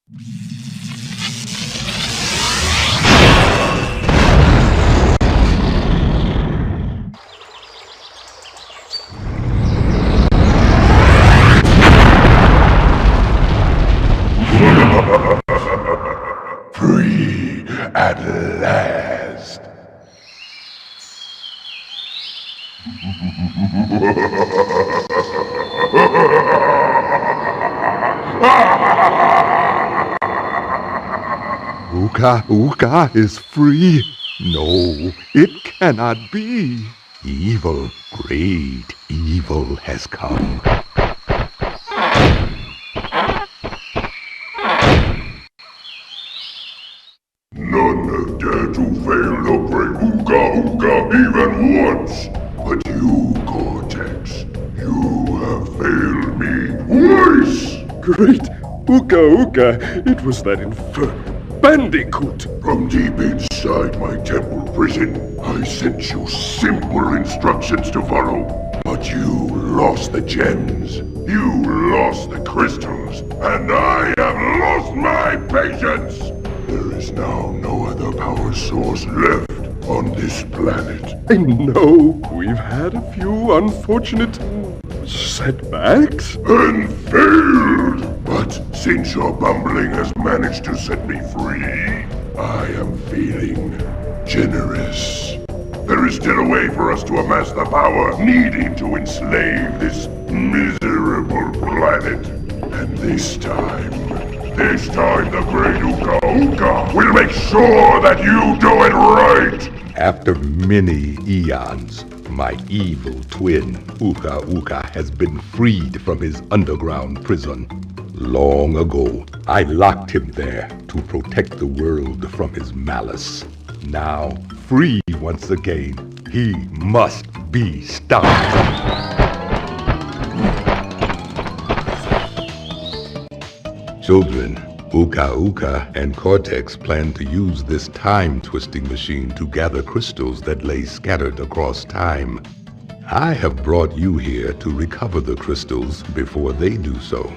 Free at last. Uka is free. No, it cannot be. Evil, great evil has come. None dare to fail to break Uka even once. But you, Cortex, you have failed me twice. Great Uka, it was that infernal bandicoot. From deep inside my temple prison, I sent you simple instructions to follow. But you lost the gems, you lost the crystals, and I have lost my patience. There is now no other power source left on this planet. I know we've had a few unfortunate setbacks. And failed! But since your bumbling has managed to set me free, I am feeling generous. There is still a way for us to amass the power needed to enslave this miserable planet. And this time the great Uka will make sure that you do it right! After many eons, my evil twin, Uka, has been freed from his underground prison. Long ago, I locked him there to protect the world from his malice. Now, free once again, he must be stopped. Children, Uka and Cortex plan to use this time-twisting machine to gather crystals that lay scattered across time. I have brought you here to recover the crystals before they do so.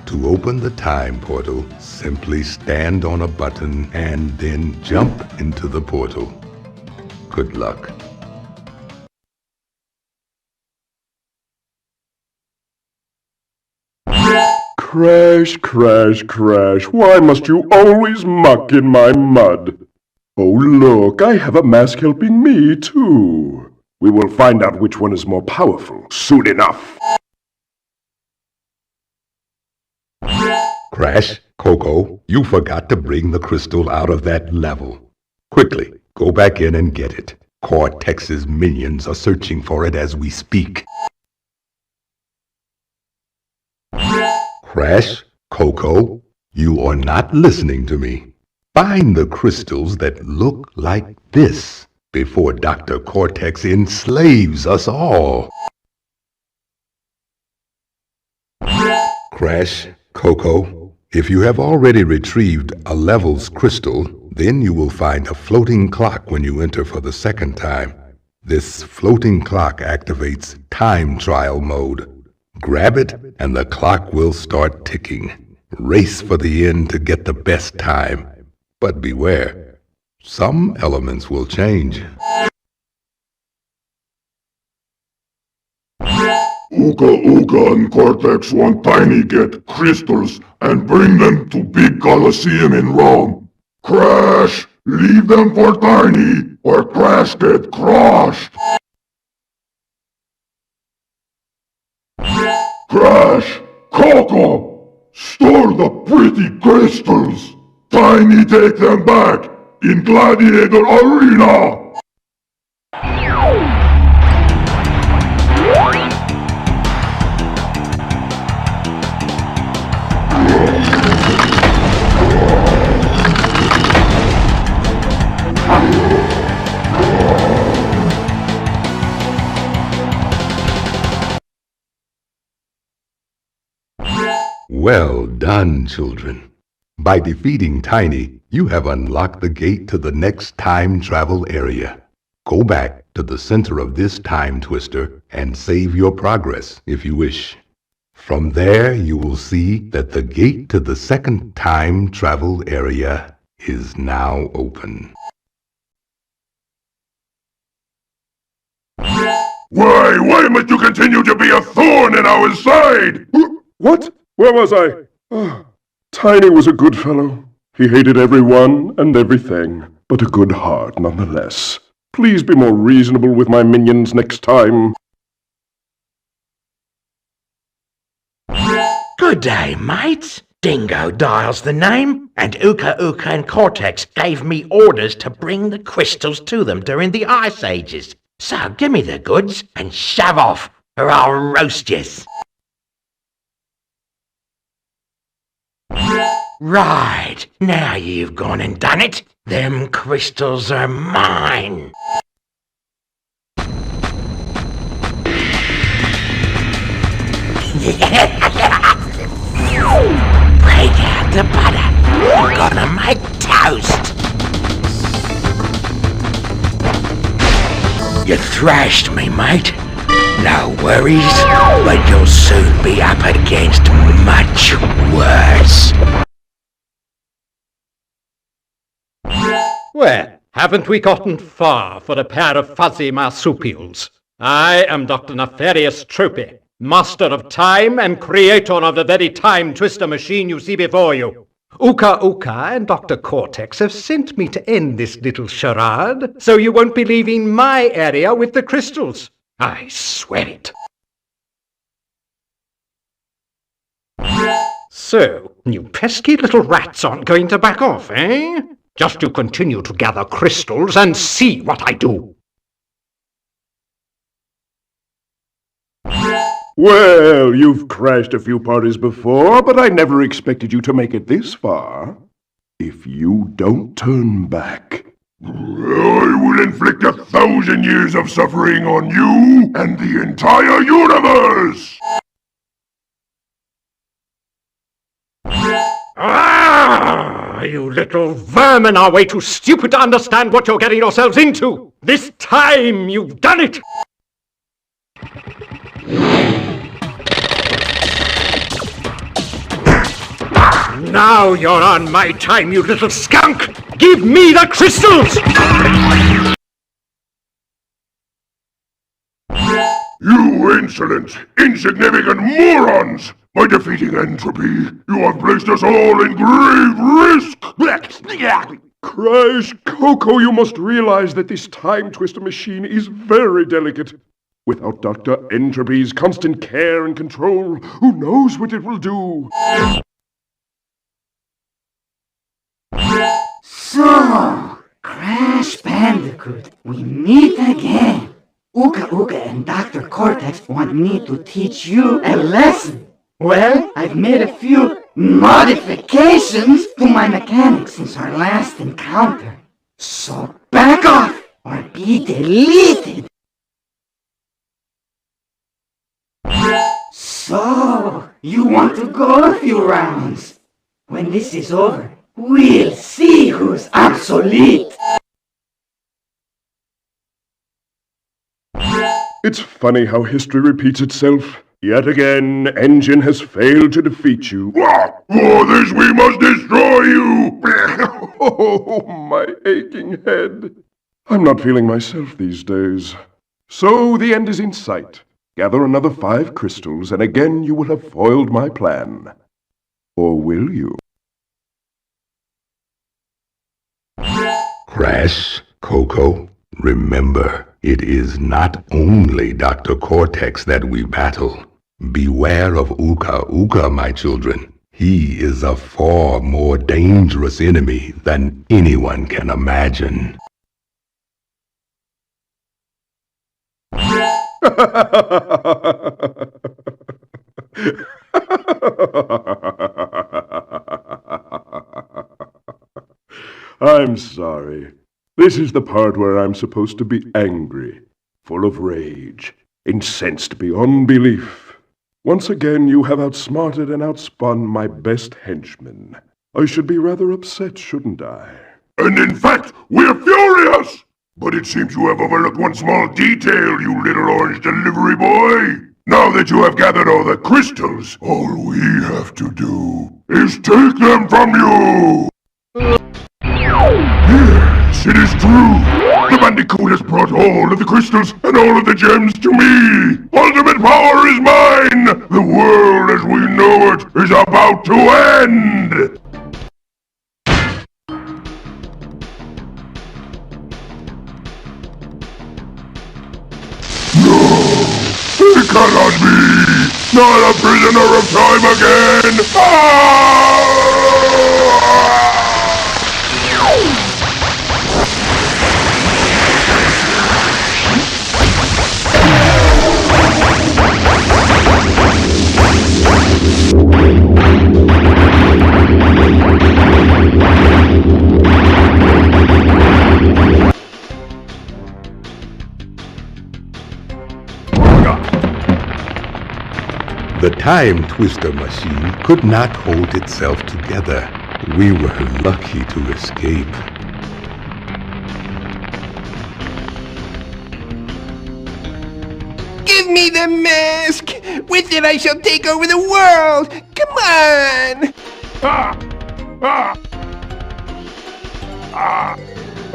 To open the time portal, simply stand on a button and then jump into the portal. Good luck. Crash, why must you always muck in my mud? Oh look, I have a mask helping me too. We will find out which one is more powerful soon enough. Crash, Coco, you forgot to bring the crystal out of that level. Quickly, go back in and get it. Cortex's minions are searching for it as we speak. Crash, Coco, you are not listening to me. Find the crystals that look like this before Dr. Cortex enslaves us all. Crash, Coco, if you have already retrieved a levels crystal, then you will find a floating clock when you enter for the second time. This floating clock activates time trial mode. Grab it and the clock will start ticking. Race for the end to get the best time. But beware, some elements will change. Uka and Cortex want Tiny get crystals and bring them to Big Colosseum in Rome. Crash! Leave them for Tiny or Crash get crushed! Crash! Coco! Store the pretty crystals! Tiny take them back in Gladiator Arena! Well done, children. By defeating Tiny, you have unlocked the gate to the next time travel area. Go back to the center of this time twister and save your progress if you wish. From there, you will see that the gate to the second time travel area is now open. Why must you continue to be a thorn in our side? What? Where was I? Ah, Tiny was a good fellow. He hated everyone and everything, but a good heart nonetheless. Please be more reasonable with my minions next time. Good day, mates. Dingo Dial's the name, and Uka Uka and Cortex gave me orders to bring the crystals to them during the Ice Ages. So give me the goods and shove off, or I'll roast yous. Right, now you've gone and done it. Them crystals are mine. Break out the butter. I'm gonna make toast. You thrashed me, mate. No worries, but you'll soon be up against much worse. Well, haven't we gotten far for a pair of fuzzy marsupials? I am Dr. Nefarious Trupy, master of time and creator of the very time twister machine you see before you. Uka Uka and Dr. Cortex have sent me to end this little charade, so you won't be leaving my area with the crystals. I swear it. So, you pesky little rats aren't going to back off, eh? Just to continue to gather crystals and see what I do. Well, you've crashed a few parties before, but I never expected you to make it this far. If you don't turn back... I will inflict 1,000 years of suffering on you and the entire universe! Ah, you little vermin are way too stupid to understand what you're getting yourselves into. This time you've done it. Now you're on my time, you little skunk! Give me the crystals! You insolent, insignificant morons! By defeating entropy, you have placed us all in grave risk! Crash, Coco, you must realize that this time twister machine is very delicate. Without Dr. Entropy's constant care and control, who knows what it will do? So, Crash Bandicoot, we meet again. Uka Uka and Dr. Cortex want me to teach you a lesson. Well, I've made a few modifications to my mechanics since our last encounter. So back off or be deleted. So, you want to go a few rounds? When this is over, we'll see who's obsolete. It's funny how history repeats itself. Yet again, Engine has failed to defeat you. For this we must destroy you! Oh, my aching head. I'm not feeling myself these days. So the end is in sight. Gather another 5 crystals, and again you will have foiled my plan. Or will you? Crash, Coco, remember, it is not only Dr. Cortex that we battle. Beware of Uka Uka, my children. He is a far more dangerous enemy than anyone can imagine. I'm sorry. This is the part where I'm supposed to be angry, full of rage, incensed beyond belief. Once again, you have outsmarted and outspun my best henchman. I should be rather upset, shouldn't I? And in fact, we're furious! But it seems you have overlooked one small detail, you little orange delivery boy! Now that you have gathered all the crystals, all we have to do is take them from you! Yes, it is true! The bandicoot has brought all of the crystals and all of the gems to me! Ultimate power is mine! The world as we know it is about to end! It cannot be! Not a prisoner of time again! The time twister machine could not hold itself together. We were lucky to escape. Give me the mask! With it I shall take over the world! Come on!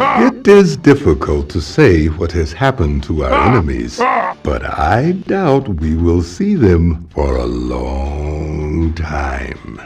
It is difficult to say what has happened to our enemies, but I doubt we will see them for a long time.